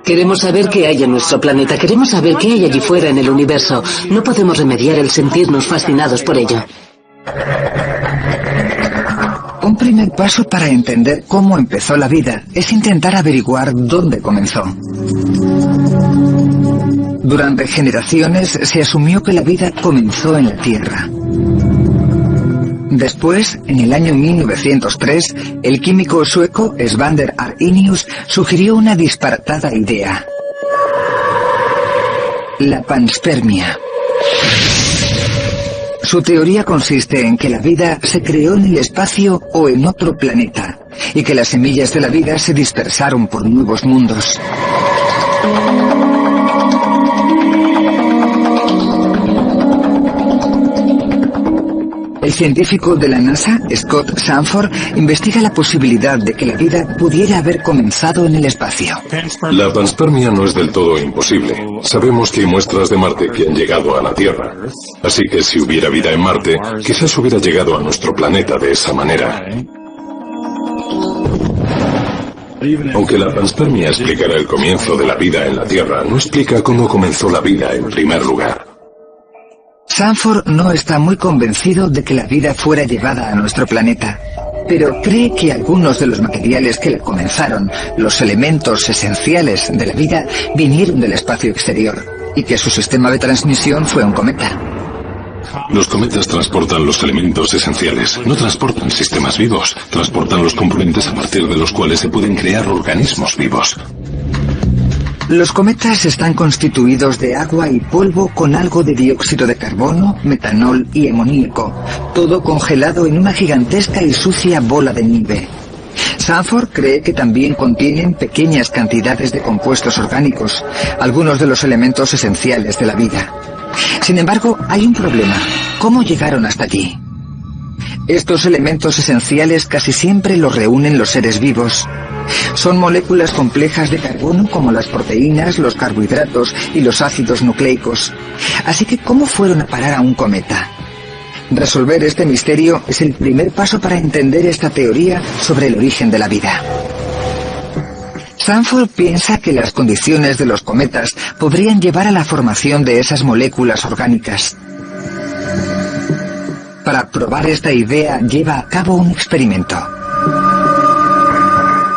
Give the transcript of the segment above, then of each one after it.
Queremos saber qué hay en nuestro planeta, queremos saber qué hay allí fuera en el universo. No podemos remediar el sentirnos fascinados por ello. Un primer paso para entender cómo empezó la vida es intentar averiguar dónde comenzó. Durante generaciones se asumió que la vida comenzó en la Tierra. Después, en el año 1903, el químico sueco Svander Arrhenius sugirió una disparatada idea: la panspermia. Su teoría consiste en que la vida se creó en el espacio o en otro planeta, y que las semillas de la vida se dispersaron por nuevos mundos. El científico de la NASA, Scott Sanford, investiga la posibilidad de que la vida pudiera haber comenzado en el espacio. La panspermia no es del todo imposible. Sabemos que hay muestras de Marte que han llegado a la Tierra. Así que si hubiera vida en Marte, quizás hubiera llegado a nuestro planeta de esa manera. Aunque la panspermia explicará el comienzo de la vida en la Tierra, no explica cómo comenzó la vida en primer lugar. Sanford no está muy convencido de que la vida fuera llevada a nuestro planeta, pero cree que algunos de los materiales que la comenzaron, los elementos esenciales de la vida, vinieron del espacio exterior, y que su sistema de transmisión fue un cometa. Los cometas transportan los elementos esenciales, no transportan sistemas vivos, transportan los componentes a partir de los cuales se pueden crear organismos vivos. Los cometas están constituidos de agua y polvo con algo de dióxido de carbono, metanol y amoníaco, todo congelado en una gigantesca y sucia bola de nieve. Sanford cree que también contienen pequeñas cantidades de compuestos orgánicos, algunos de los elementos esenciales de la vida. Sin embargo, hay un problema: ¿cómo llegaron hasta allí? Estos elementos esenciales casi siempre los reúnen los seres vivos. Son moléculas complejas de carbono como las proteínas, los carbohidratos y los ácidos nucleicos. Así que, ¿cómo fueron a parar a un cometa? Resolver este misterio es el primer paso para entender esta teoría sobre el origen de la vida. Sanford piensa que las condiciones de los cometas podrían llevar a la formación de esas moléculas orgánicas. Para probar esta idea, lleva a cabo un experimento.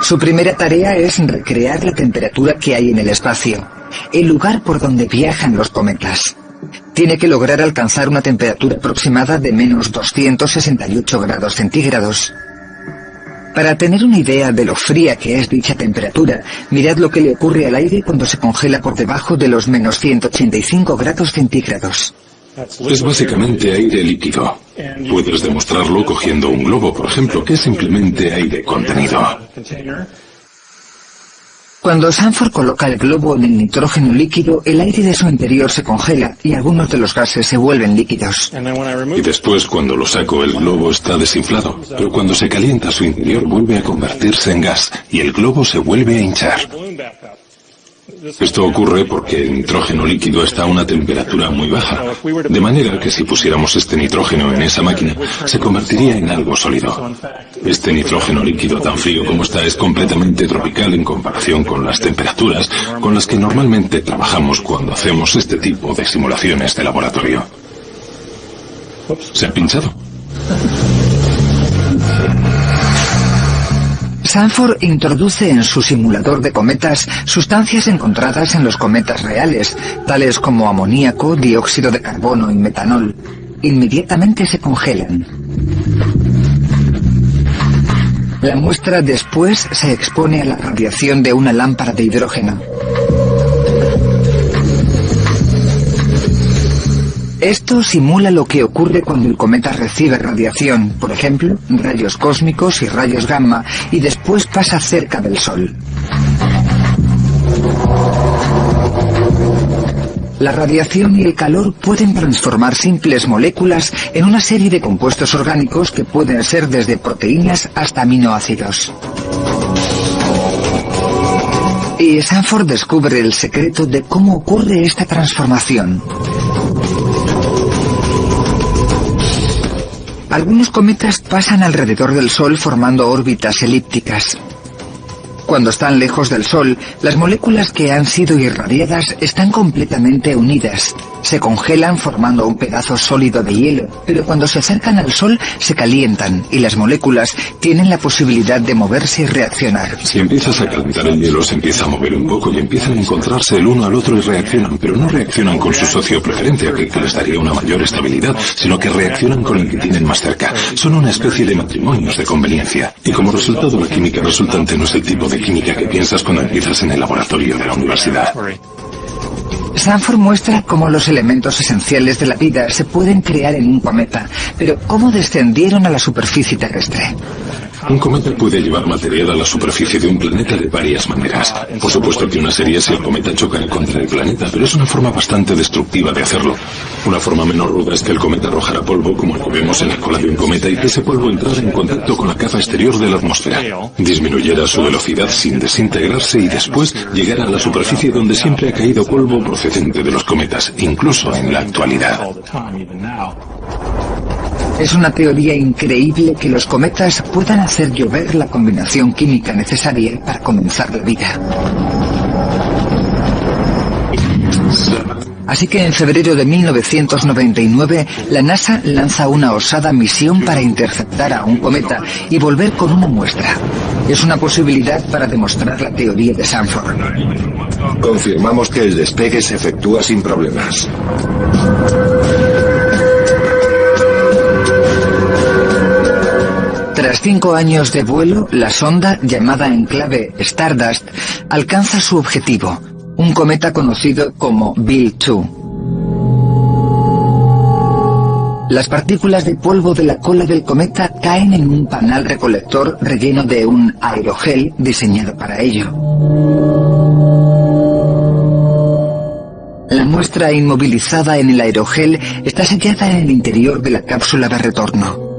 Su primera tarea es recrear la temperatura que hay en el espacio, el lugar por donde viajan los cometas. Tiene que lograr alcanzar una temperatura aproximada de menos 268 grados centígrados. Para tener una idea de lo fría que es dicha temperatura, mirad lo que le ocurre al aire cuando se congela por debajo de los menos 185 grados centígrados. Es básicamente aire líquido. Puedes demostrarlo cogiendo un globo, por ejemplo, que es simplemente aire contenido. Cuando Sanford coloca el globo en el nitrógeno líquido, el aire de su interior se congela y algunos de los gases se vuelven líquidos. Y después, cuando lo saco, el globo está desinflado. Pero cuando se calienta su interior, vuelve a convertirse en gas y el globo se vuelve a hinchar. Esto ocurre porque el nitrógeno líquido está a una temperatura muy baja, de manera que si pusiéramos este nitrógeno en esa máquina, se convertiría en algo sólido. Este nitrógeno líquido tan frío como está es completamente tropical en comparación con las temperaturas con las que normalmente trabajamos cuando hacemos este tipo de simulaciones de laboratorio. ¿Se ha pinchado? Sanford introduce en su simulador de cometas sustancias encontradas en los cometas reales, tales como amoníaco, dióxido de carbono y metanol. Inmediatamente se congelan. La muestra después se expone a la radiación de una lámpara de hidrógeno. Esto simula lo que ocurre cuando el cometa recibe radiación, por ejemplo, rayos cósmicos y rayos gamma, y después pasa cerca del Sol. La radiación y el calor pueden transformar simples moléculas en una serie de compuestos orgánicos que pueden ser desde proteínas hasta aminoácidos. Y Sanford descubre el secreto de cómo ocurre esta transformación. Algunos cometas pasan alrededor del Sol formando órbitas elípticas. Cuando están lejos del Sol, las moléculas que han sido irradiadas están completamente unidas. Se congelan formando un pedazo sólido de hielo, pero cuando se acercan al Sol se calientan y las moléculas tienen la posibilidad de moverse y reaccionar. Si empiezas a calentar el hielo, se empieza a mover un poco y empiezan a encontrarse el uno al otro y reaccionan, pero no reaccionan con su socio preferente, aquel que les daría una mayor estabilidad, sino que reaccionan con el que tienen más cerca. Son una especie de matrimonios de conveniencia. Y como resultado, la química resultante no es el tipo de química que piensas cuando empiezas en el laboratorio de la universidad. Sanford muestra cómo los elementos esenciales de la vida se pueden crear en un cometa, pero ¿cómo descendieron a la superficie terrestre? Un cometa puede llevar material a la superficie de un planeta de varias maneras. Por supuesto que una sería si el cometa choca contra el planeta, pero es una forma bastante destructiva de hacerlo. Una forma menos ruda es que el cometa arrojara polvo, como el que vemos en la cola de un cometa, y que ese polvo entrara en contacto con la capa exterior de la atmósfera, disminuyera su velocidad sin desintegrarse y después llegara a la superficie donde siempre ha caído polvo procedente de los cometas, incluso en la actualidad. Es una teoría increíble que los cometas puedan hacer llover la combinación química necesaria para comenzar la vida. Así que en febrero de 1999, la NASA lanza una osada misión para interceptar a un cometa y volver con una muestra. Es una posibilidad para demostrar la teoría de Sanford. Confirmamos que el despegue se efectúa sin problemas. Tras 5 años de vuelo, la sonda, llamada en clave Stardust, alcanza su objetivo, un cometa conocido como Bill 2. Las partículas de polvo de la cola del cometa caen en un panal recolector relleno de un aerogel diseñado para ello. La muestra inmovilizada en el aerogel está sellada en el interior de la cápsula de retorno.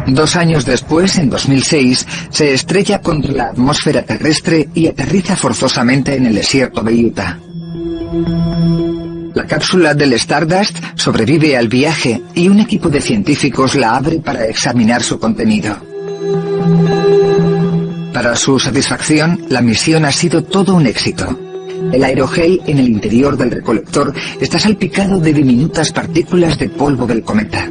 2 años después, en 2006, se estrella contra la atmósfera terrestre y aterriza forzosamente en el desierto de Utah. La cápsula del Stardust sobrevive al viaje y un equipo de científicos la abre para examinar su contenido. Para su satisfacción, la misión ha sido todo un éxito. El aerogel en el interior del recolector está salpicado de diminutas partículas de polvo del cometa.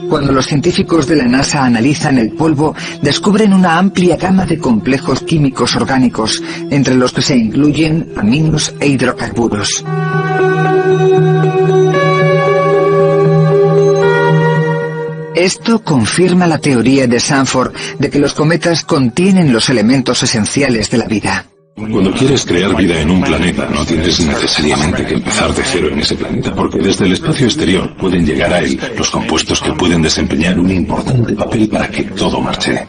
Cuando los científicos de la NASA analizan el polvo, descubren una amplia gama de complejos químicos orgánicos, entre los que se incluyen aminos e hidrocarburos. Esto confirma la teoría de Sanford de que los cometas contienen los elementos esenciales de la vida. Cuando quieres crear vida en un planeta, no tienes necesariamente que empezar de cero en ese planeta, porque desde el espacio exterior pueden llegar a él los compuestos que pueden desempeñar un importante papel para que todo marche.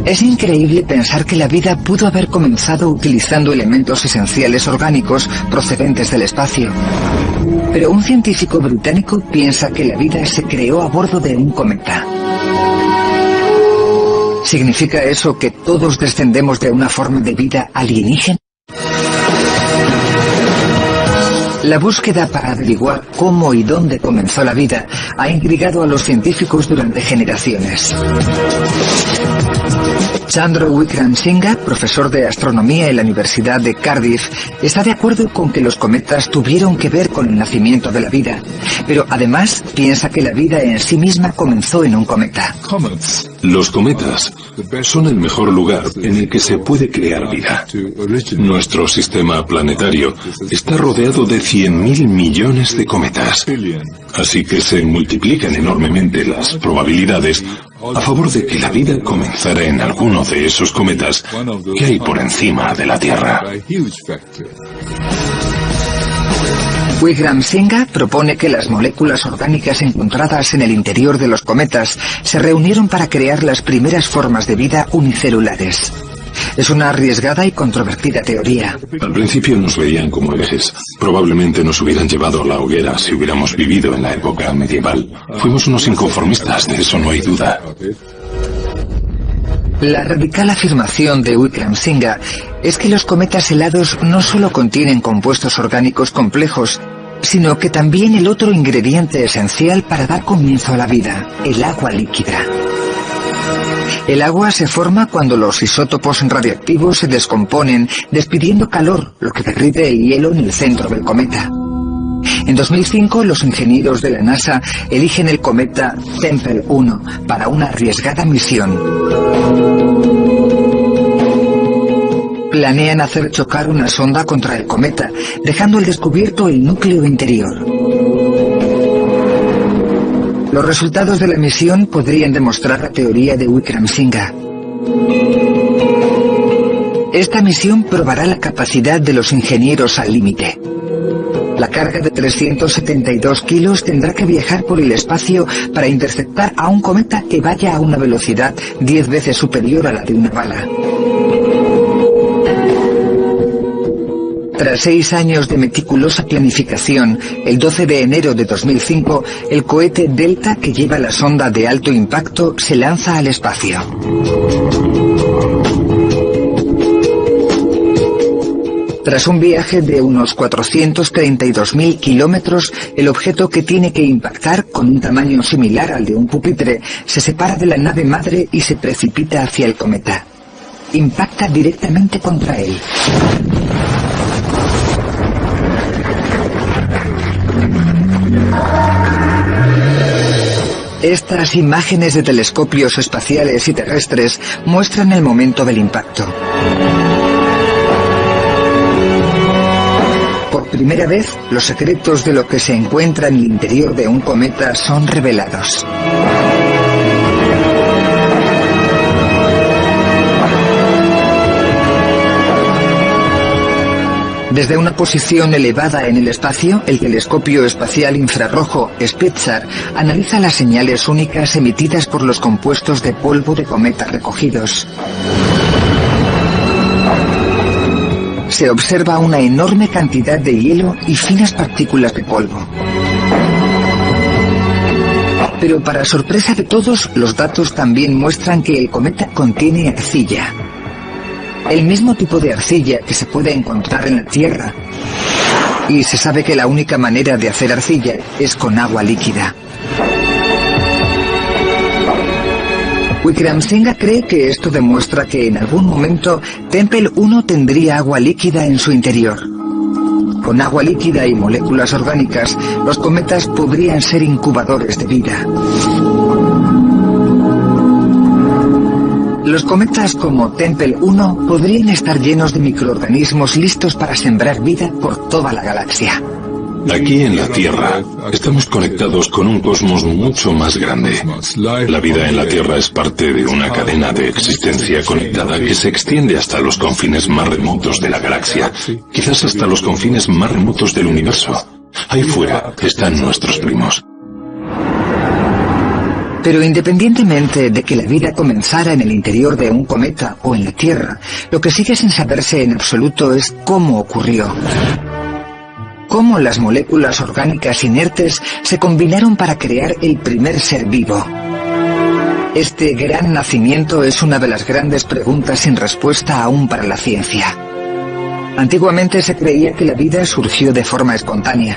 Es increíble pensar que la vida pudo haber comenzado utilizando elementos esenciales orgánicos procedentes del espacio. Pero un científico británico piensa que la vida se creó a bordo de un cometa. ¿Significa eso que todos descendemos de una forma de vida alienígena? La búsqueda para averiguar cómo y dónde comenzó la vida ha intrigado a los científicos durante generaciones. Chandra Wickramasinghe, profesor de astronomía en la Universidad de Cardiff, está de acuerdo con que los cometas tuvieron que ver con el nacimiento de la vida, pero además piensa que la vida en sí misma comenzó en un cometa. Los cometas son el mejor lugar en el que se puede crear vida. Nuestro sistema planetario está rodeado de 100.000 millones de cometas, así que se multiplican enormemente las probabilidades a favor de que la vida comenzara en alguno de esos cometas que hay por encima de la Tierra. Wickramasinghe propone que las moléculas orgánicas encontradas en el interior de los cometas se reunieron para crear las primeras formas de vida unicelulares. Es una arriesgada y controvertida teoría. Al principio nos veían como herejes. Probablemente nos hubieran llevado a la hoguera si hubiéramos vivido en la época medieval. Fuimos unos inconformistas, de eso no hay duda. La radical afirmación de Wickramasinghe es que los cometas helados no solo contienen compuestos orgánicos complejos, sino que también el otro ingrediente esencial para dar comienzo a la vida, el agua líquida. El agua se forma cuando los isótopos radioactivos se descomponen, despidiendo calor, lo que derrite el hielo en el centro del cometa. En 2005, los ingenieros de la NASA eligen el cometa Tempel 1 para una arriesgada misión. Planean hacer chocar una sonda contra el cometa, dejando al descubierto el núcleo interior. Los resultados de la misión podrían demostrar la teoría de Wickramasinghe. Esta misión probará la capacidad de los ingenieros al límite. La carga de 372 kilos tendrá que viajar por el espacio para interceptar a un cometa que vaya a una velocidad 10 veces superior a la de una bala. Tras 6 años de meticulosa planificación, el 12 de enero de 2005, el cohete Delta, que lleva la sonda de alto impacto, se lanza al espacio. Tras un viaje de unos 432.000 kilómetros, el objeto que tiene que impactar, con un tamaño similar al de un pupitre, se separa de la nave madre y se precipita hacia el cometa. Impacta directamente contra él. Estas imágenes de telescopios espaciales y terrestres muestran el momento del impacto. Por primera vez, los secretos de lo que se encuentra en el interior de un cometa son revelados. Desde una posición elevada en el espacio, el telescopio espacial infrarrojo Spitzer analiza las señales únicas emitidas por los compuestos de polvo de cometa recogidos. Se observa una enorme cantidad de hielo y finas partículas de polvo. Pero para sorpresa de todos, los datos también muestran que el cometa contiene arcilla. El mismo tipo de arcilla que se puede encontrar en la Tierra. Y se sabe que la única manera de hacer arcilla es con agua líquida. Wickramasinghe cree que esto demuestra que en algún momento Tempel 1 tendría agua líquida en su interior. Con agua líquida y moléculas orgánicas, los cometas podrían ser incubadores de vida. Los cometas como Tempel 1 podrían estar llenos de microorganismos listos para sembrar vida por toda la galaxia. Aquí en la Tierra estamos conectados con un cosmos mucho más grande. La vida en la Tierra es parte de una cadena de existencia conectada que se extiende hasta los confines más remotos de la galaxia, quizás hasta los confines más remotos del universo. Ahí fuera están nuestros primos. Pero independientemente de que la vida comenzara en el interior de un cometa o en la Tierra, lo que sigue sin saberse en absoluto es cómo ocurrió. Cómo las moléculas orgánicas inertes se combinaron para crear el primer ser vivo. Este gran nacimiento es una de las grandes preguntas sin respuesta aún para la ciencia. Antiguamente se creía que la vida surgió de forma espontánea.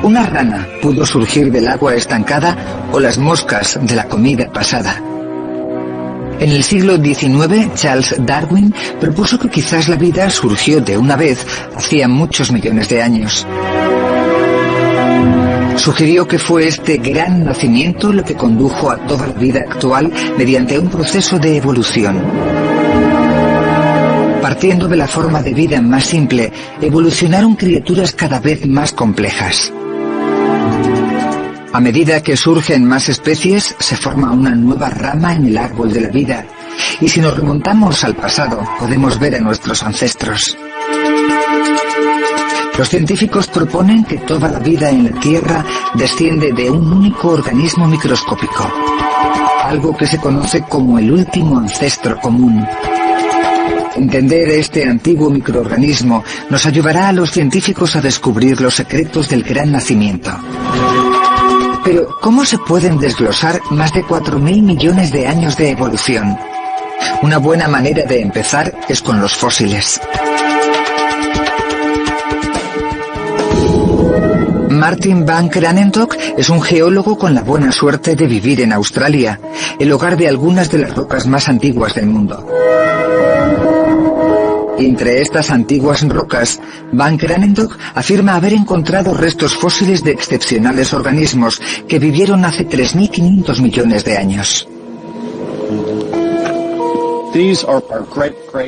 Una rana pudo surgir del agua estancada o las moscas de la comida pasada. En el siglo XIX, Charles Darwin propuso que quizás la vida surgió de una vez hacía muchos millones de años. Sugirió que fue este gran nacimiento lo que condujo a toda la vida actual mediante un proceso de evolución. Partiendo de la forma de vida más simple, evolucionaron criaturas cada vez más complejas. A medida que surgen más especies, se forma una nueva rama en el árbol de la vida. Y si nos remontamos al pasado, podemos ver a nuestros ancestros. Los científicos proponen que toda la vida en la Tierra desciende de un único organismo microscópico, algo que se conoce como el último ancestro común. Entender este antiguo microorganismo nos ayudará a los científicos a descubrir los secretos del gran nacimiento. Pero, ¿cómo se pueden desglosar más de 4.000 millones de años de evolución? Una buena manera de empezar es con los fósiles. Martin van Kranendonk es un geólogo con la buena suerte de vivir en Australia, el hogar de algunas de las rocas más antiguas del mundo. Entre estas antiguas rocas, van Kranendonk afirma haber encontrado restos fósiles de excepcionales organismos que vivieron hace 3.500 millones de años.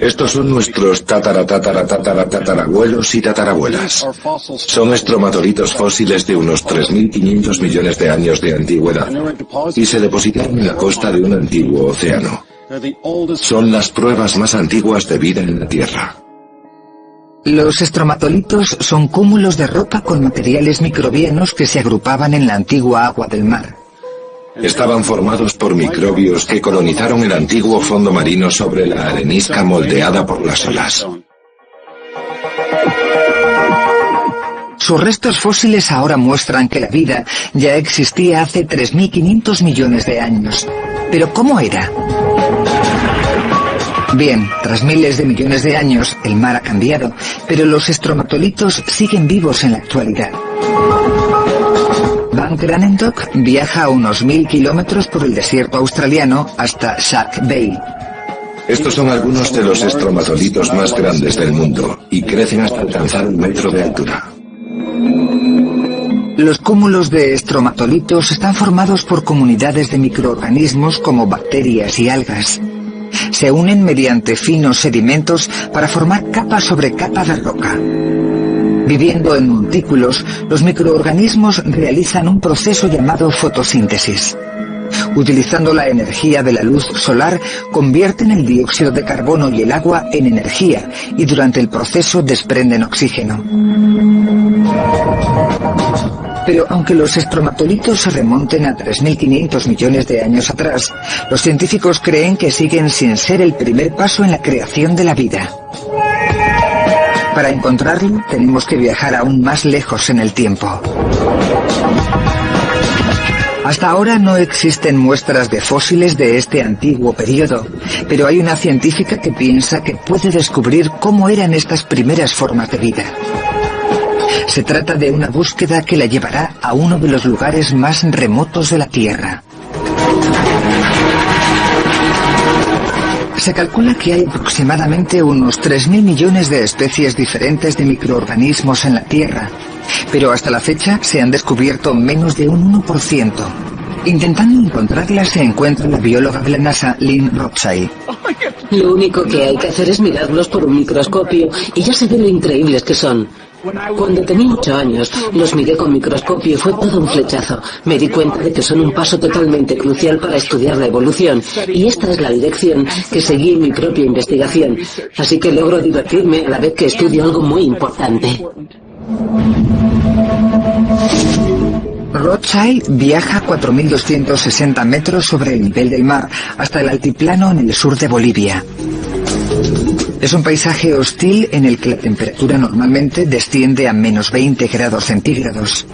Estos son nuestros tatarabuelos y tatarabuelas. Son estromatolitos fósiles de unos 3.500 millones de años de antigüedad y se depositaron en la costa de un antiguo océano. Son las pruebas más antiguas de vida en la Tierra. Los estromatolitos son cúmulos de roca con materiales microbianos que se agrupaban en la antigua agua del mar. Estaban formados por microbios que colonizaron el antiguo fondo marino sobre la arenisca moldeada por las olas. Sus restos fósiles ahora muestran que la vida ya existía hace 3.500 millones de años. ¿Pero cómo era? Bien, tras miles de millones de años, el mar ha cambiado, pero los estromatolitos siguen vivos en la actualidad. Van Kranendonk viaja a unos 1.000 kilómetros por el desierto australiano hasta Shark Bay. Estos son algunos de los estromatolitos más grandes del mundo y crecen hasta alcanzar 1 metro de altura. Los cúmulos de estromatolitos están formados por comunidades de microorganismos como bacterias y algas. Se unen mediante finos sedimentos para formar capa sobre capa de roca. Viviendo en montículos, los microorganismos realizan un proceso llamado fotosíntesis. Utilizando la energía de la luz solar, convierten el dióxido de carbono y el agua en energía y durante el proceso desprenden oxígeno. Pero aunque los estromatolitos se remonten a 3.500 millones de años atrás, los científicos creen que siguen sin ser el primer paso en la creación de la vida. Para encontrarlo, tenemos que viajar aún más lejos en el tiempo. Hasta ahora no existen muestras de fósiles de este antiguo periodo, pero hay una científica que piensa que puede descubrir cómo eran estas primeras formas de vida. Se trata de una búsqueda que la llevará a uno de los lugares más remotos de la Tierra. Se calcula que hay aproximadamente unos 3.000 millones de especies diferentes de microorganismos en la Tierra, pero hasta la fecha se han descubierto menos de un 1%. Intentando encontrarlas se encuentra la bióloga de la NASA, Lynn Rothschild. Lo único que hay que hacer es mirarlos por un microscopio y ya se ve lo increíbles que son. Cuando tenía 8 años, los miré con microscopio y fue todo un flechazo. Me di cuenta de que son un paso totalmente crucial para estudiar la evolución, y esta es la dirección que seguí en mi propia investigación. Así que logro divertirme a la vez que estudio algo muy importante. Rothschild viaja 4.260 metros sobre el nivel del mar hasta el altiplano en el sur de Bolivia. Es un paisaje hostil en el que la temperatura normalmente desciende a menos 20 grados centígrados.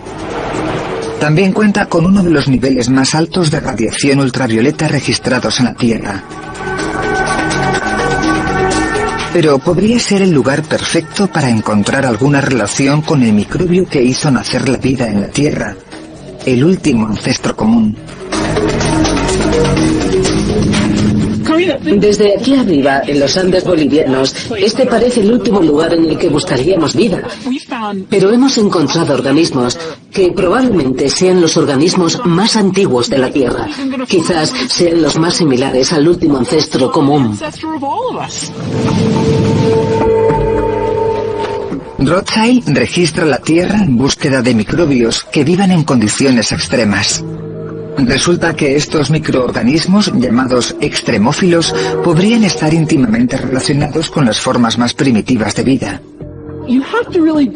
También cuenta con uno de los niveles más altos de radiación ultravioleta registrados en la Tierra. Pero podría ser el lugar perfecto para encontrar alguna relación con el microbio que hizo nacer la vida en la Tierra, el último ancestro común. Desde aquí arriba, en los Andes bolivianos, este parece el último lugar en el que buscaríamos vida. Pero hemos encontrado organismos que probablemente sean los organismos más antiguos de la Tierra. Quizás sean los más similares al último ancestro común. Rothschild registra la Tierra en búsqueda de microbios que vivan en condiciones extremas. Resulta que estos microorganismos, llamados extremófilos, podrían estar íntimamente relacionados con las formas más primitivas de vida.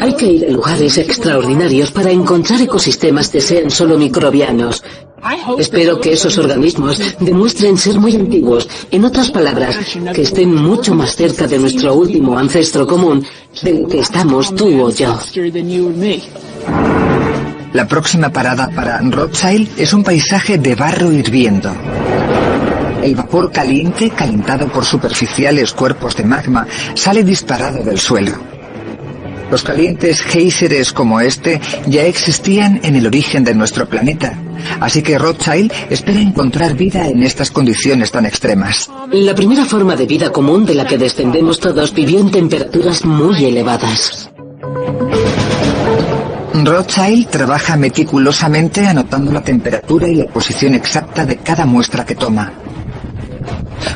Hay que ir a lugares extraordinarios para encontrar ecosistemas que sean solo microbianos. Espero que esos organismos demuestren ser muy antiguos, en otras palabras, que estén mucho más cerca de nuestro último ancestro común del que estamos tú o yo. La próxima parada para Rothschild es un paisaje de barro hirviendo. El vapor caliente, calentado por superficiales cuerpos de magma, sale disparado del suelo. Los calientes géiseres como este ya existían en el origen de nuestro planeta, así que Rothschild espera encontrar vida en estas condiciones tan extremas. La primera forma de vida común de la que descendemos todos vivió en temperaturas muy elevadas. Rothschild trabaja meticulosamente anotando la temperatura y la posición exacta de cada muestra que toma.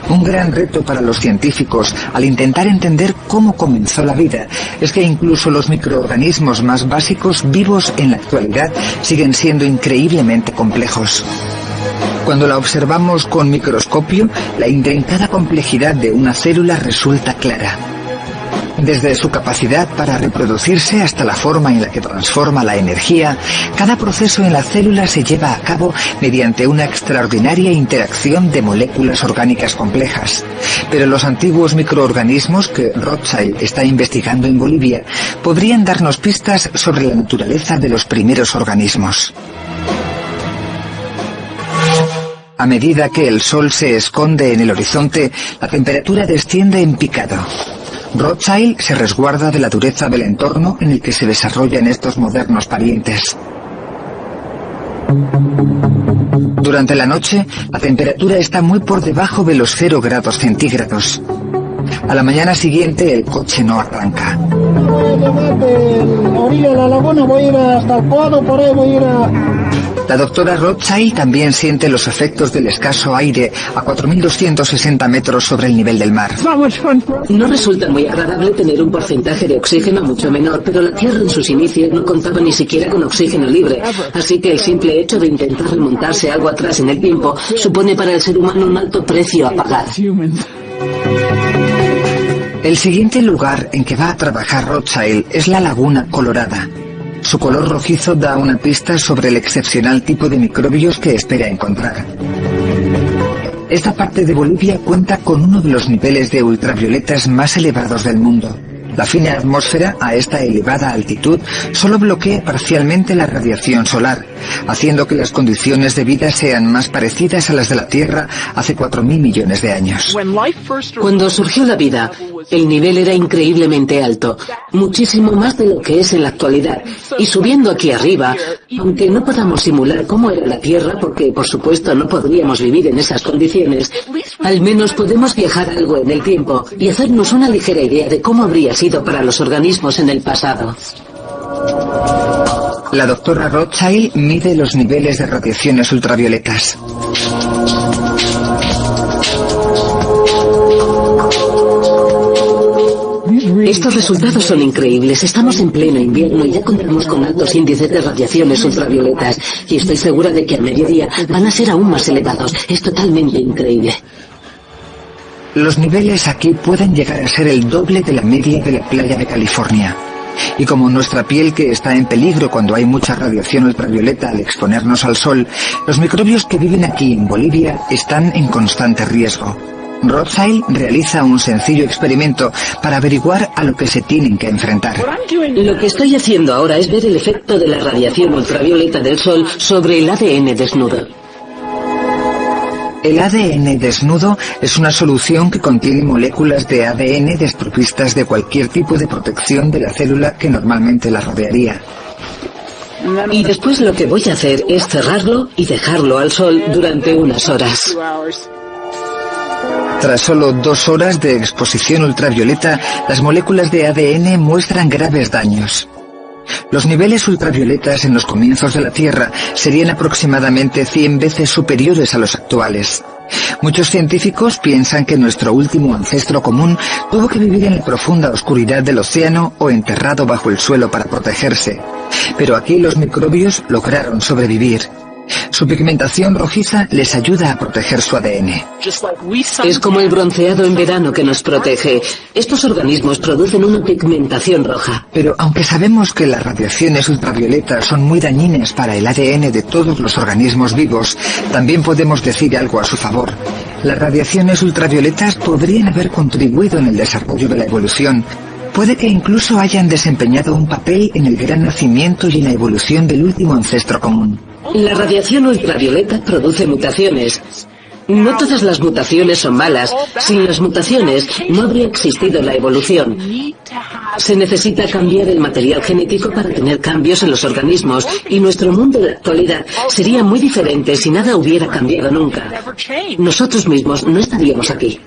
Un gran reto para los científicos al intentar entender cómo comenzó la vida es que incluso los microorganismos más básicos vivos en la actualidad siguen siendo increíblemente complejos. Cuando la observamos con microscopio, la intrincada complejidad de una célula resulta clara. Desde su capacidad para reproducirse hasta la forma en la que transforma la energía, cada proceso en la célula se lleva a cabo mediante una extraordinaria interacción de moléculas orgánicas complejas. Pero los antiguos microorganismos que Rothschild está investigando en Bolivia podrían darnos pistas sobre la naturaleza de los primeros organismos. A medida que el sol se esconde en el horizonte, la temperatura desciende en picado. Rothschild se resguarda de la dureza del entorno en el que se desarrollan estos modernos parientes. Durante la noche, la temperatura está muy por debajo de los 0 grados centígrados. A la mañana siguiente, el coche no arranca. La doctora Rothschild también siente los efectos del escaso aire a 4.260 metros sobre el nivel del mar. No resulta muy agradable tener un porcentaje de oxígeno mucho menor, pero la Tierra en sus inicios no contaba ni siquiera con oxígeno libre, así que el simple hecho de intentar remontarse algo atrás en el tiempo supone para el ser humano un alto precio a pagar. El siguiente lugar en que va a trabajar Rothschild es la Laguna Colorada. Su color rojizo da una pista sobre el excepcional tipo de microbios que espera encontrar. Esta parte de Bolivia cuenta con uno de los niveles de ultravioletas más elevados del mundo. La fina atmósfera a esta elevada altitud solo bloquea parcialmente la radiación solar, haciendo que las condiciones de vida sean más parecidas a las de la Tierra hace 4.000 millones de años. Cuando surgió la vida, el nivel era increíblemente alto, muchísimo más de lo que es en la actualidad. Y subiendo aquí arriba, aunque no podamos simular cómo era la Tierra, porque por supuesto no podríamos vivir en esas condiciones, al menos podemos viajar algo en el tiempo y hacernos una ligera idea de cómo habría sido para los organismos en el pasado. La doctora Rothschild mide los niveles de radiaciones ultravioletas. Estos resultados son increíbles. Estamos en pleno invierno y ya contamos con altos índices de radiaciones ultravioletas. Y estoy segura de que al mediodía van a ser aún más elevados. Es totalmente increíble. Los niveles aquí pueden llegar a ser el doble de la media de la playa de California. Y como nuestra piel que está en peligro cuando hay mucha radiación ultravioleta al exponernos al sol, los microbios que viven aquí en Bolivia están en constante riesgo. Rothschild realiza un sencillo experimento para averiguar a lo que se tienen que enfrentar. Lo que estoy haciendo ahora es ver el efecto de la radiación ultravioleta del sol sobre el ADN desnudo. El ADN desnudo es una solución que contiene moléculas de ADN desprovistas de cualquier tipo de protección de la célula que normalmente la rodearía. Y después lo que voy a hacer es cerrarlo y dejarlo al sol durante unas horas. Tras solo 2 horas de exposición ultravioleta, las moléculas de ADN muestran graves daños. Los niveles ultravioletas en los comienzos de la Tierra serían aproximadamente 100 veces superiores a los actuales. Muchos científicos piensan que nuestro último ancestro común tuvo que vivir en la profunda oscuridad del océano o enterrado bajo el suelo para protegerse. Pero aquí los microbios lograron sobrevivir. Su pigmentación rojiza les ayuda a proteger su ADN. Es como el bronceado en verano que nos protege. Estos organismos producen una pigmentación roja. Pero aunque sabemos que las radiaciones ultravioletas son muy dañinas para el ADN de todos los organismos vivos, también podemos decir algo a su favor. Las radiaciones ultravioletas podrían haber contribuido en el desarrollo de la evolución. Puede que incluso hayan desempeñado un papel en el gran nacimiento y en la evolución del último ancestro común. La radiación ultravioleta produce mutaciones. No todas las mutaciones son malas. Sin las mutaciones no habría existido la evolución. Se necesita cambiar el material genético para tener cambios en los organismos, y nuestro mundo de la actualidad sería muy diferente si nada hubiera cambiado nunca. Nosotros mismos no estaríamos aquí.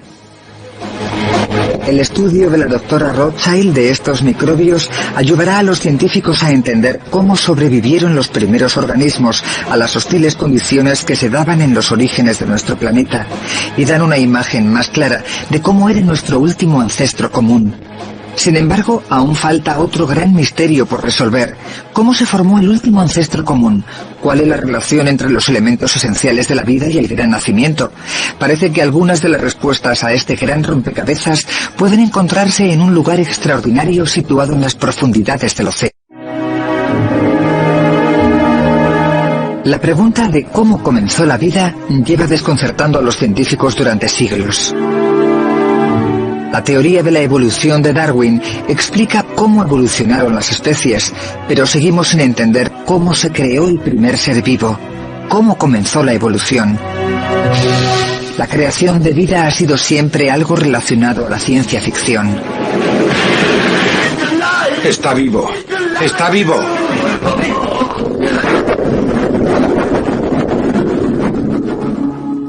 El estudio de la doctora Rothschild de estos microbios ayudará a los científicos a entender cómo sobrevivieron los primeros organismos a las hostiles condiciones que se daban en los orígenes de nuestro planeta, y dan una imagen más clara de cómo era nuestro último ancestro común. Sin embargo, aún falta otro gran misterio por resolver. ¿Cómo se formó el último ancestro común? ¿Cuál es la relación entre los elementos esenciales de la vida y el gran nacimiento? Parece que algunas de las respuestas a este gran rompecabezas pueden encontrarse en un lugar extraordinario situado en las profundidades del océano. La pregunta de cómo comenzó la vida lleva desconcertando a los científicos durante siglos. La teoría de la evolución de Darwin explica cómo evolucionaron las especies, pero seguimos sin entender cómo se creó el primer ser vivo, cómo comenzó la evolución. La creación de vida ha sido siempre algo relacionado a la ciencia ficción. ¡Está vivo! ¡Está vivo!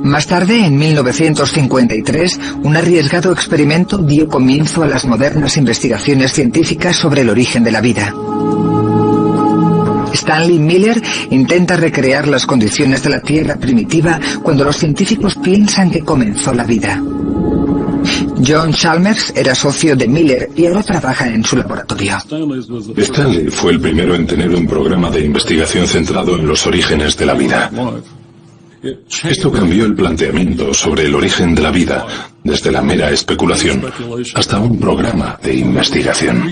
Más tarde, en 1953, un arriesgado experimento dio comienzo a las modernas investigaciones científicas sobre el origen de la vida. Stanley Miller intenta recrear las condiciones de la Tierra primitiva cuando los científicos piensan que comenzó la vida. John Chalmers era socio de Miller y ahora trabaja en su laboratorio. Stanley fue el primero en tener un programa de investigación centrado en los orígenes de la vida. Esto cambió el planteamiento sobre el origen de la vida, desde la mera especulación hasta un programa de investigación.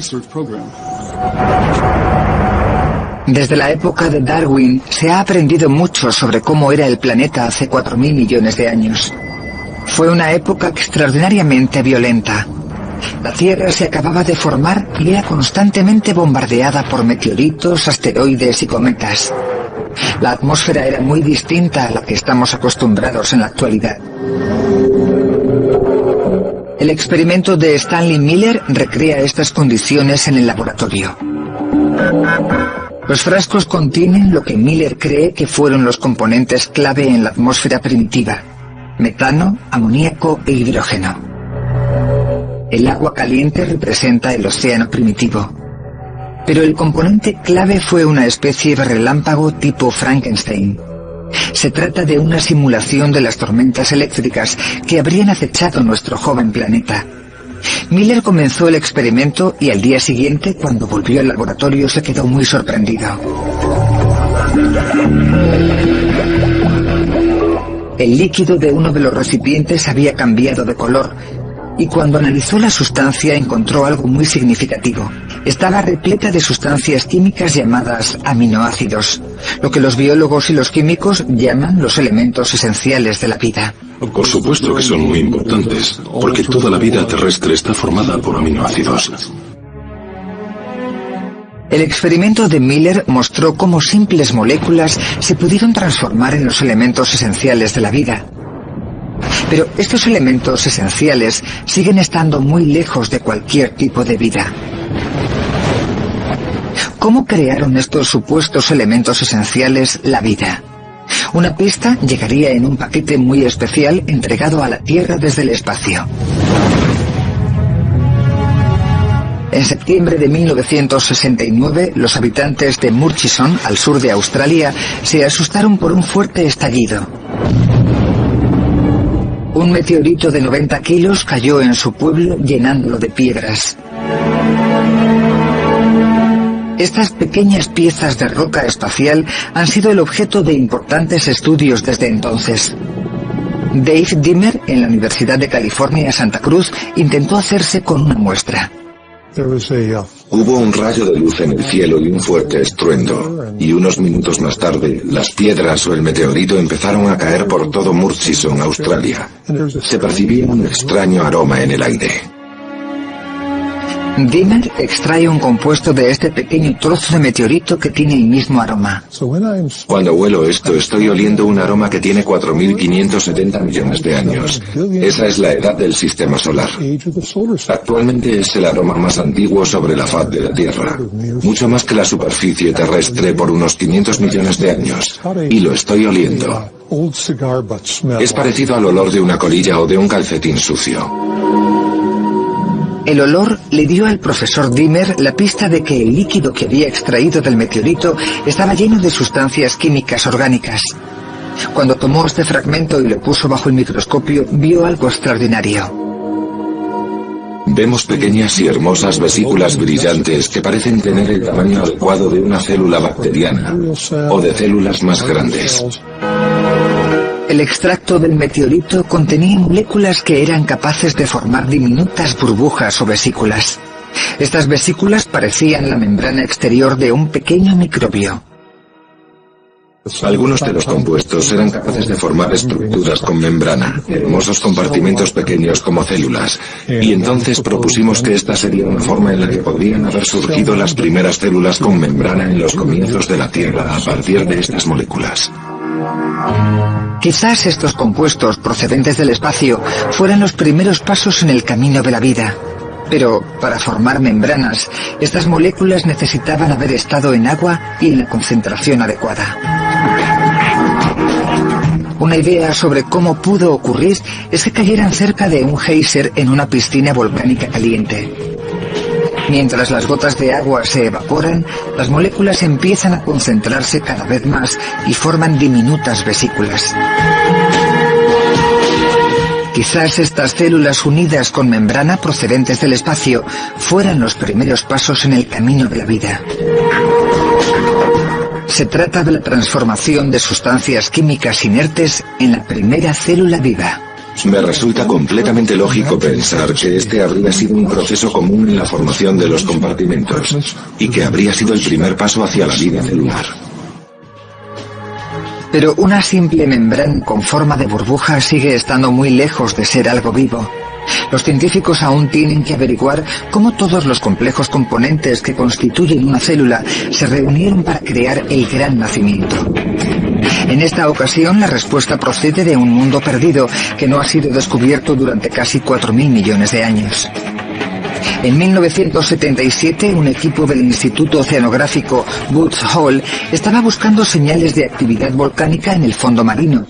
Desde la época de Darwin se ha aprendido mucho sobre cómo era el planeta hace 4.000 millones de años. Fue una época extraordinariamente violenta. La Tierra se acababa de formar y era constantemente bombardeada por meteoritos, asteroides y cometas. La atmósfera era muy distinta a la que estamos acostumbrados en la actualidad. El experimento de Stanley Miller recrea estas condiciones en el laboratorio. Los frascos contienen lo que Miller cree que fueron los componentes clave en la atmósfera primitiva: metano, amoníaco e hidrógeno. El agua caliente representa el océano primitivo. Pero el componente clave fue una especie de relámpago tipo Frankenstein. Se trata de una simulación de las tormentas eléctricas que habrían acechado nuestro joven planeta. Miller comenzó el experimento y al día siguiente, cuando volvió al laboratorio, se quedó muy sorprendido. El líquido de uno de los recipientes había cambiado de color, y cuando analizó la sustancia encontró algo muy significativo. Estaba repleta de sustancias químicas llamadas aminoácidos, lo que los biólogos y los químicos llaman los elementos esenciales de la vida. Por supuesto que son muy importantes, porque toda la vida terrestre está formada por aminoácidos. El experimento de Miller mostró cómo simples moléculas se pudieron transformar en los elementos esenciales de la vida. Pero estos elementos esenciales siguen estando muy lejos de cualquier tipo de vida. ¿Cómo crearon estos supuestos elementos esenciales la vida? Una pista llegaría en un paquete muy especial entregado a la Tierra desde el espacio. En septiembre de 1969, los habitantes de Murchison, al sur de Australia, se asustaron por un fuerte estallido. Un meteorito de 90 kilos cayó en su pueblo llenándolo de piedras. Estas pequeñas piezas de roca espacial han sido el objeto de importantes estudios desde entonces. Dave Dimmer, en la Universidad de California, Santa Cruz, intentó hacerse con una muestra. Hubo un rayo de luz en el cielo y un fuerte estruendo, y unos minutos más tarde, las piedras o el meteorito empezaron a caer por todo Murchison, Australia. Se percibía un extraño aroma en el aire. Dimmer extrae un compuesto de este pequeño trozo de meteorito que tiene el mismo aroma. Cuando huelo esto, estoy oliendo un aroma que tiene 4.570 millones de años. Esa es la edad del sistema solar. Actualmente es el aroma más antiguo sobre la faz de la Tierra, mucho más que la superficie terrestre por unos 500 millones de años, y lo estoy oliendo. Es parecido al olor de una colilla o de un calcetín sucio. El olor le dio al profesor Dimmer la pista de que el líquido que había extraído del meteorito estaba lleno de sustancias químicas orgánicas. Cuando tomó este fragmento y lo puso bajo el microscopio, vio algo extraordinario. Vemos pequeñas y hermosas vesículas brillantes que parecen tener el tamaño adecuado de una célula bacteriana o de células más grandes. El extracto del meteorito contenía moléculas que eran capaces de formar diminutas burbujas o vesículas. Estas vesículas parecían la membrana exterior de un pequeño microbio. Algunos de los compuestos eran capaces de formar estructuras con membrana, hermosos compartimentos pequeños como células, y entonces propusimos que esta sería una forma en la que podrían haber surgido las primeras células con membrana en los comienzos de la Tierra a partir de estas moléculas. Quizás estos compuestos procedentes del espacio fueran los primeros pasos en el camino de la vida. Pero para formar membranas, estas moléculas necesitaban haber estado en agua y en la concentración adecuada. Una idea sobre cómo pudo ocurrir es que cayeran cerca de un geyser en una piscina volcánica caliente. Mientras las gotas de agua se evaporan, las moléculas empiezan a concentrarse cada vez más y forman diminutas vesículas. Quizás estas células unidas con membrana procedentes del espacio fueran los primeros pasos en el camino de la vida. Se trata de la transformación de sustancias químicas inertes en la primera célula viva. Me resulta completamente lógico pensar que este habría sido un proceso común en la formación de los compartimentos y que habría sido el primer paso hacia la vida celular. Pero una simple membrana con forma de burbuja sigue estando muy lejos de ser algo vivo. Los científicos aún tienen que averiguar cómo todos los complejos componentes que constituyen una célula se reunieron para crear el gran nacimiento. En esta ocasión, la respuesta procede de un mundo perdido que no ha sido descubierto durante casi 4.000 millones de años. En 1977, un equipo del Instituto Oceanográfico Woods Hole estaba buscando señales de actividad volcánica en el fondo marino,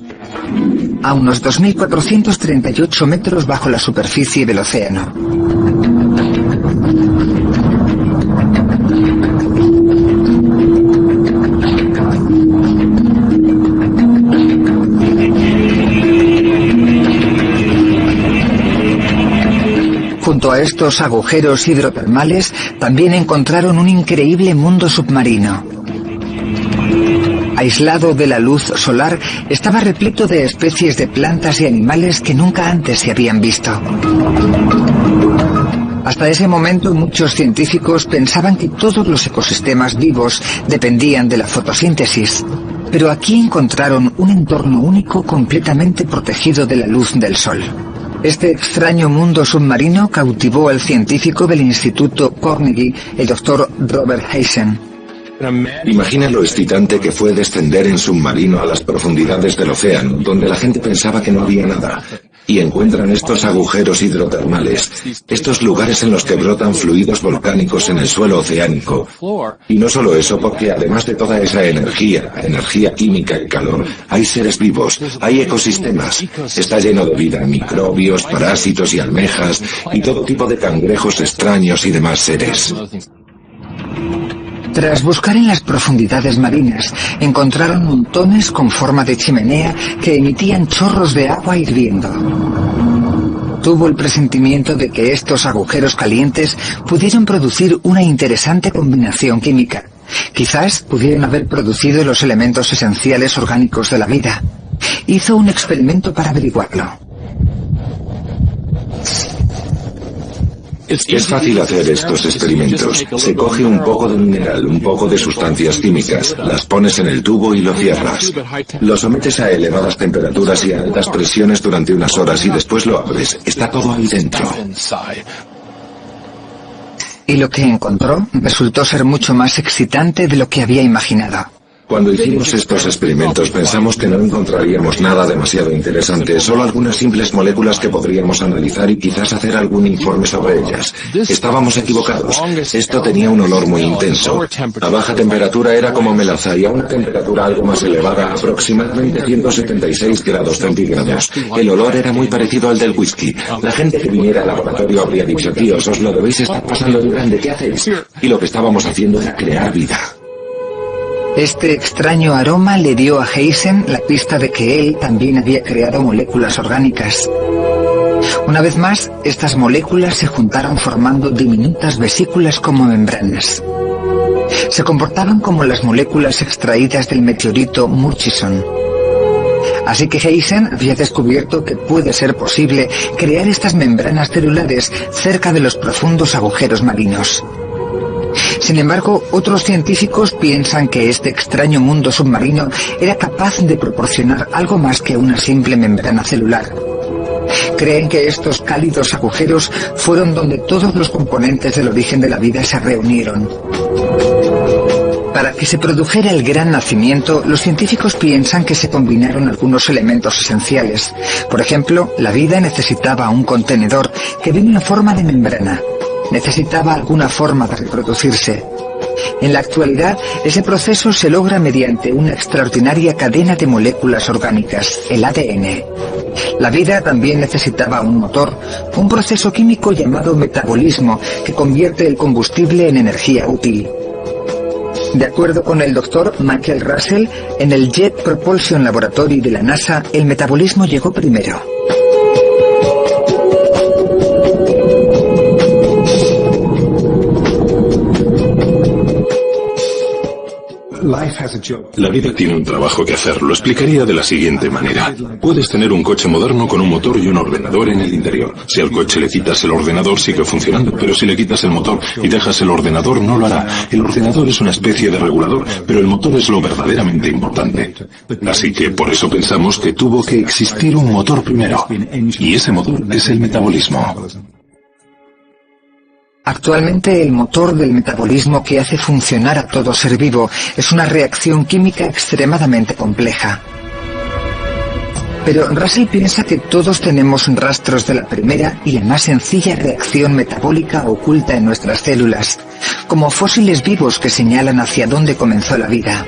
a unos 2.438 metros bajo la superficie del océano. Junto a estos agujeros hidrotermales, también encontraron un increíble mundo submarino. Aislado de la luz solar, estaba repleto de especies de plantas y animales que nunca antes se habían visto. Hasta ese momento, muchos científicos pensaban que todos los ecosistemas vivos dependían de la fotosíntesis. Pero aquí encontraron un entorno único completamente protegido de la luz del sol. Este extraño mundo submarino cautivó al científico del Instituto Carnegie, el Dr. Robert Heisen. Imagina lo excitante que fue descender en submarino a las profundidades del océano, donde la gente pensaba que no había nada, y encuentran estos agujeros hidrotermales, estos lugares en los que brotan fluidos volcánicos en el suelo oceánico. Y no solo eso, porque además de toda esa energía química y calor, hay seres vivos, hay ecosistemas. Está lleno de vida, microbios, parásitos y almejas, y todo tipo de cangrejos extraños y demás seres. Tras buscar en las profundidades marinas, encontraron montones con forma de chimenea que emitían chorros de agua hirviendo. Tuvo el presentimiento de que estos agujeros calientes pudieron producir una interesante combinación química. Quizás pudieran haber producido los elementos esenciales orgánicos de la vida. Hizo un experimento para averiguarlo. Es fácil hacer estos experimentos. Se coge un poco de mineral, un poco de sustancias químicas, las pones en el tubo y lo cierras. Lo sometes a elevadas temperaturas y a altas presiones durante unas horas y después lo abres. Está todo ahí dentro. Y lo que encontró resultó ser mucho más excitante de lo que había imaginado. Cuando hicimos estos experimentos pensamos que no encontraríamos nada demasiado interesante, solo algunas simples moléculas que podríamos analizar y quizás hacer algún informe sobre ellas. Estábamos equivocados. Esto tenía un olor muy intenso. A baja temperatura era como melaza y a una temperatura algo más elevada, aproximadamente 176 grados centígrados. El olor era muy parecido al del whisky. La gente que viniera al laboratorio habría dicho: tíos, os lo debéis estar pasando de grande, ¿qué hacéis? Y lo que estábamos haciendo era crear vida. Este extraño aroma le dio a Heisen la pista de que él también había creado moléculas orgánicas. Una vez más, estas moléculas se juntaron formando diminutas vesículas como membranas. Se comportaban como las moléculas extraídas del meteorito Murchison. Así que Heisen había descubierto que puede ser posible crear estas membranas celulares cerca de los profundos agujeros marinos. Sin embargo, otros científicos piensan que este extraño mundo submarino era capaz de proporcionar algo más que una simple membrana celular. Creen que estos cálidos agujeros fueron donde todos los componentes del origen de la vida se reunieron. Para que se produjera el gran nacimiento, los científicos piensan que se combinaron algunos elementos esenciales. Por ejemplo, la vida necesitaba un contenedor que viene en forma de membrana. Necesitaba alguna forma de reproducirse. En la actualidad, ese proceso se logra mediante una extraordinaria cadena de moléculas orgánicas, el ADN. La vida también necesitaba un motor, un proceso químico llamado metabolismo, que convierte el combustible en energía útil. De acuerdo con el doctor Michael Russell, en el Jet Propulsion Laboratory de la NASA, el metabolismo llegó primero. La vida tiene un trabajo que hacer. Lo explicaría de la siguiente manera. Puedes tener un coche moderno con un motor y un ordenador en el interior. Si al coche le quitas el ordenador, sigue funcionando, pero si le quitas el motor y dejas el ordenador, no lo hará. El ordenador es una especie de regulador, pero el motor es lo verdaderamente importante. Así que por eso pensamos que tuvo que existir un motor primero. Y ese motor es el metabolismo. Actualmente el motor del metabolismo que hace funcionar a todo ser vivo es una reacción química extremadamente compleja. Pero Russell piensa que todos tenemos rastros de la primera y la más sencilla reacción metabólica oculta en nuestras células, como fósiles vivos que señalan hacia dónde comenzó la vida.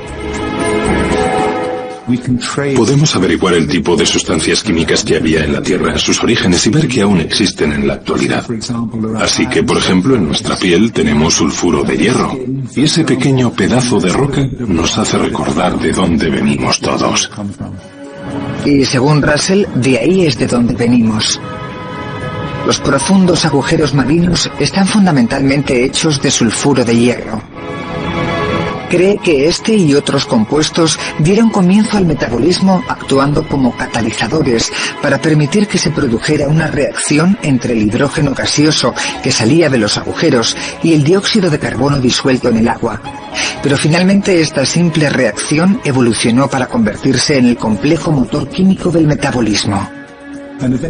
Podemos averiguar el tipo de sustancias químicas que había en la Tierra, sus orígenes y ver que aún existen en la actualidad. Así que, por ejemplo, en nuestra piel tenemos sulfuro de hierro, y ese pequeño pedazo de roca nos hace recordar de dónde venimos todos. Y según Russell, de ahí es de donde venimos. Los profundos agujeros marinos están fundamentalmente hechos de sulfuro de hierro. Cree que este y otros compuestos dieron comienzo al metabolismo actuando como catalizadores para permitir que se produjera una reacción entre el hidrógeno gaseoso que salía de los agujeros y el dióxido de carbono disuelto en el agua. Pero finalmente esta simple reacción evolucionó para convertirse en el complejo motor químico del metabolismo.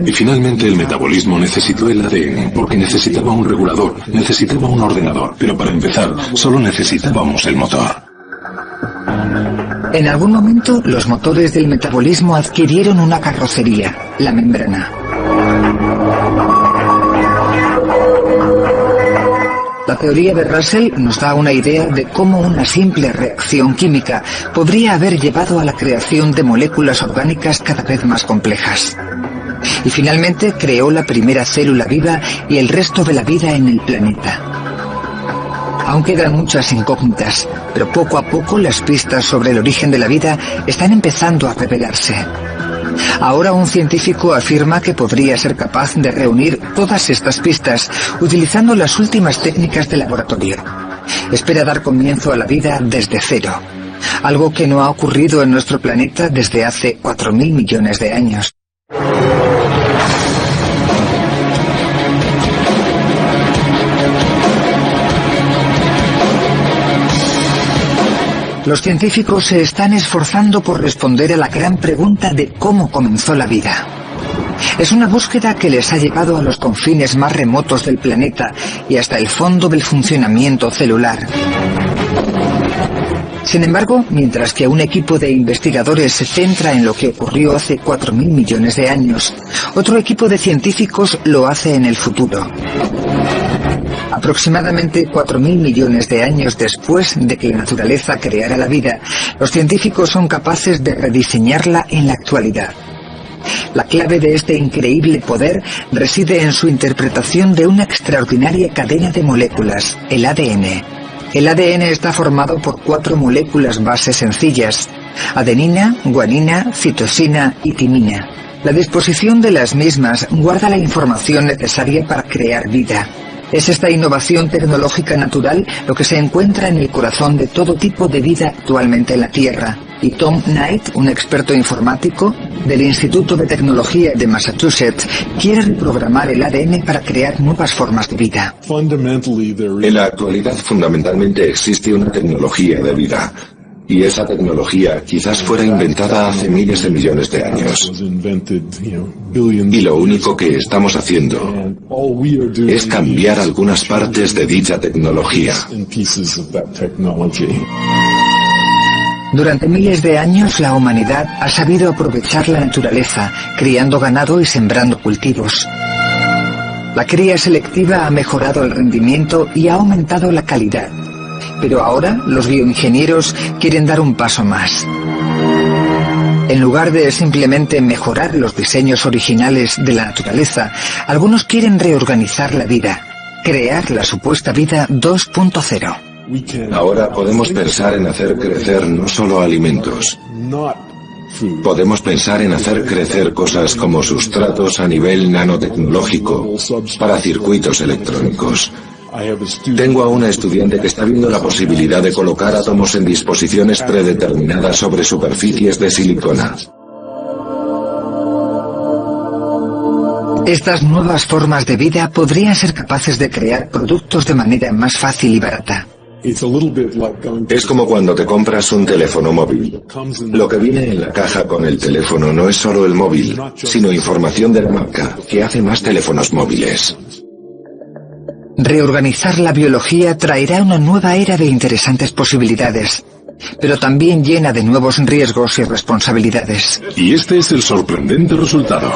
Y finalmente el metabolismo necesitó el ADN, porque necesitaba un regulador, necesitaba un ordenador, pero para empezar, solo necesitábamos el motor. En algún momento, los motores del metabolismo adquirieron una carrocería, la membrana. La teoría de Russell nos da una idea de cómo una simple reacción química podría haber llevado a la creación de moléculas orgánicas cada vez más complejas. Y finalmente creó la primera célula viva y el resto de la vida en el planeta. Aún quedan muchas incógnitas, pero poco a poco las pistas sobre el origen de la vida están empezando a revelarse. Ahora un científico afirma que podría ser capaz de reunir todas estas pistas utilizando las últimas técnicas de laboratorio. Espera dar comienzo a la vida desde cero, algo que no ha ocurrido en nuestro planeta desde hace 4.000 millones de años. Los científicos se están esforzando por responder a la gran pregunta de cómo comenzó la vida. Es una búsqueda que les ha llevado a los confines más remotos del planeta y hasta el fondo del funcionamiento celular. Sin embargo, mientras que un equipo de investigadores se centra en lo que ocurrió hace 4.000 millones de años, otro equipo de científicos lo hace en el futuro. Aproximadamente 4.000 millones de años después de que la naturaleza creara la vida, los científicos son capaces de rediseñarla en la actualidad. La clave de este increíble poder reside en su interpretación de una extraordinaria cadena de moléculas, el ADN. El ADN está formado por 4 moléculas base sencillas: adenina, guanina, citosina y timina. La disposición de las mismas guarda la información necesaria para crear vida. Es esta innovación tecnológica natural lo que se encuentra en el corazón de todo tipo de vida actualmente en la Tierra. Y Tom Knight, un experto informático del Instituto de Tecnología de Massachusetts, quiere reprogramar el ADN para crear nuevas formas de vida. En la actualidad, fundamentalmente existe una tecnología de vida. Y esa tecnología quizás fuera inventada hace miles de millones de años. Y lo único que estamos haciendo es cambiar algunas partes de dicha tecnología. Durante miles de años la humanidad ha sabido aprovechar la naturaleza, criando ganado y sembrando cultivos. La cría selectiva ha mejorado el rendimiento y ha aumentado la calidad. Pero ahora los bioingenieros quieren dar un paso más. En lugar de simplemente mejorar los diseños originales de la naturaleza, algunos quieren reorganizar la vida, crear la supuesta vida 2.0. Ahora podemos pensar en hacer crecer no solo alimentos. Podemos pensar en hacer crecer cosas como sustratos a nivel nanotecnológico para circuitos electrónicos. Tengo a una estudiante que está viendo la posibilidad de colocar átomos en disposiciones predeterminadas sobre superficies de silicona. Estas nuevas formas de vida podrían ser capaces de crear productos de manera más fácil y barata. Es como cuando te compras un teléfono móvil. Lo que viene en la caja con el teléfono no es solo el móvil, sino información de la marca, que hace más teléfonos móviles. Reorganizar la biología traerá una nueva era de interesantes posibilidades, pero también llena de nuevos riesgos y responsabilidades. Y este es el sorprendente resultado.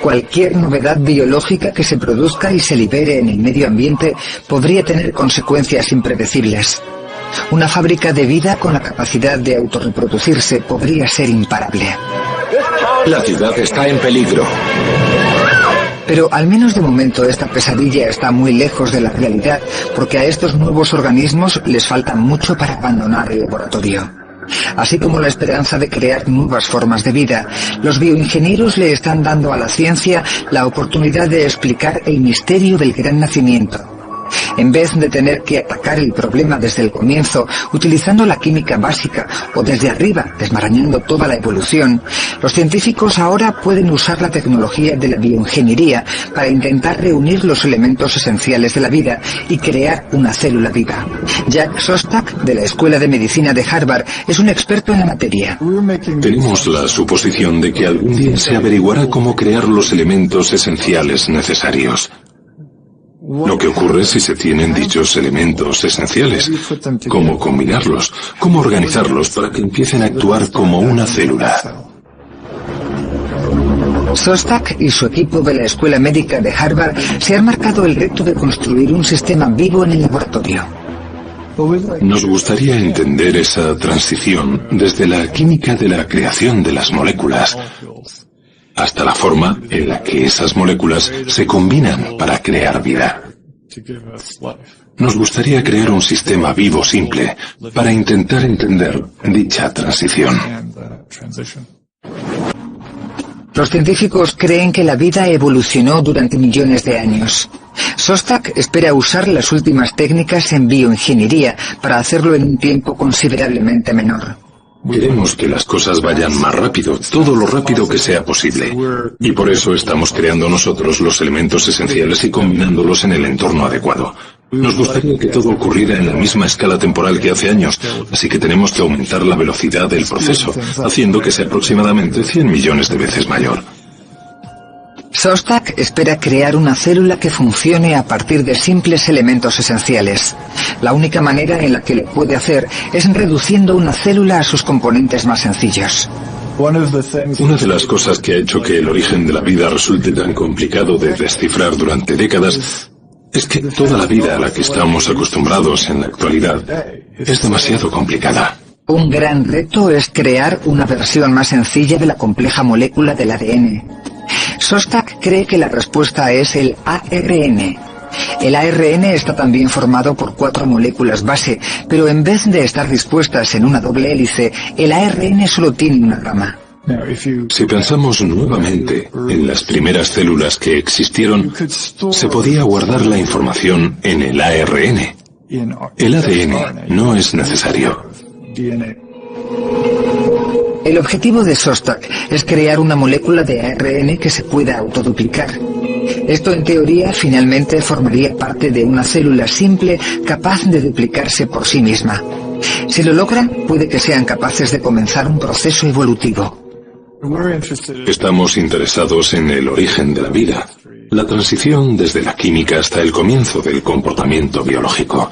Cualquier novedad biológica que se produzca y se libere en el medio ambiente podría tener consecuencias impredecibles. Una fábrica de vida con la capacidad de autorreproducirse podría ser imparable. La ciudad está en peligro. Pero al menos de momento esta pesadilla está muy lejos de la realidad, porque a estos nuevos organismos les falta mucho para abandonar el laboratorio. Así como la esperanza de crear nuevas formas de vida, los bioingenieros le están dando a la ciencia la oportunidad de explicar el misterio del gran nacimiento. En vez de tener que atacar el problema desde el comienzo, utilizando la química básica, o desde arriba, desmarañando toda la evolución, los científicos ahora pueden usar la tecnología de la bioingeniería para intentar reunir los elementos esenciales de la vida y crear una célula viva. Jack Szostak, de la Escuela de Medicina de Harvard, es un experto en la materia. Tenemos la suposición de que algún día se averiguará cómo crear los elementos esenciales necesarios. Lo que ocurre si se tienen dichos elementos esenciales, cómo combinarlos, cómo organizarlos para que empiecen a actuar como una célula. Szostak y su equipo de la Escuela Médica de Harvard se han marcado el reto de construir un sistema vivo en el laboratorio. Nos gustaría entender esa transición desde la química de la creación de las moléculas hasta la forma en la que esas moléculas se combinan para crear vida. Nos gustaría crear un sistema vivo simple para intentar entender dicha transición. Los científicos creen que la vida evolucionó durante millones de años. Szostak espera usar las últimas técnicas en bioingeniería para hacerlo en un tiempo considerablemente menor. Queremos que las cosas vayan más rápido, todo lo rápido que sea posible. Y por eso estamos creando nosotros los elementos esenciales y combinándolos en el entorno adecuado. Nos gustaría que todo ocurriera en la misma escala temporal que hace años, así que tenemos que aumentar la velocidad del proceso, haciendo que sea aproximadamente 100 millones de veces mayor. Szostak espera crear una célula que funcione a partir de simples elementos esenciales. La única manera en la que lo puede hacer es reduciendo una célula a sus componentes más sencillos. Una de las cosas que ha hecho que el origen de la vida resulte tan complicado de descifrar durante décadas es que toda la vida a la que estamos acostumbrados en la actualidad es demasiado complicada. Un gran reto es crear una versión más sencilla de la compleja molécula del ADN. Szostak cree que la respuesta es el ARN. El ARN está también formado por 4 moléculas base, pero en vez de estar dispuestas en una doble hélice, el ARN solo tiene una rama. Si pensamos nuevamente en las primeras células que existieron, se podía guardar la información en el ARN. El ADN no es necesario. El objetivo de Szostak es crear una molécula de ARN que se pueda autoduplicar. Esto en teoría finalmente formaría parte de una célula simple capaz de duplicarse por sí misma. Si lo logran, puede que sean capaces de comenzar un proceso evolutivo. Estamos interesados en el origen de la vida, la transición desde la química hasta el comienzo del comportamiento biológico.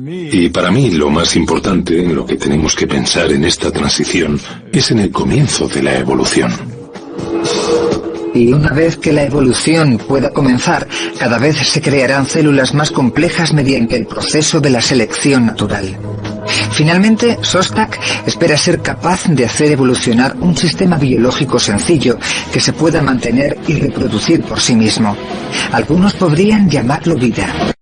Y para mí lo más importante en lo que tenemos que pensar en esta transición es en el comienzo de la evolución. Y una vez que la evolución pueda comenzar, cada vez se crearán células más complejas mediante el proceso de la selección natural. Finalmente, Szostak espera ser capaz de hacer evolucionar un sistema biológico sencillo que se pueda mantener y reproducir por sí mismo. Algunos podrían llamarlo vida.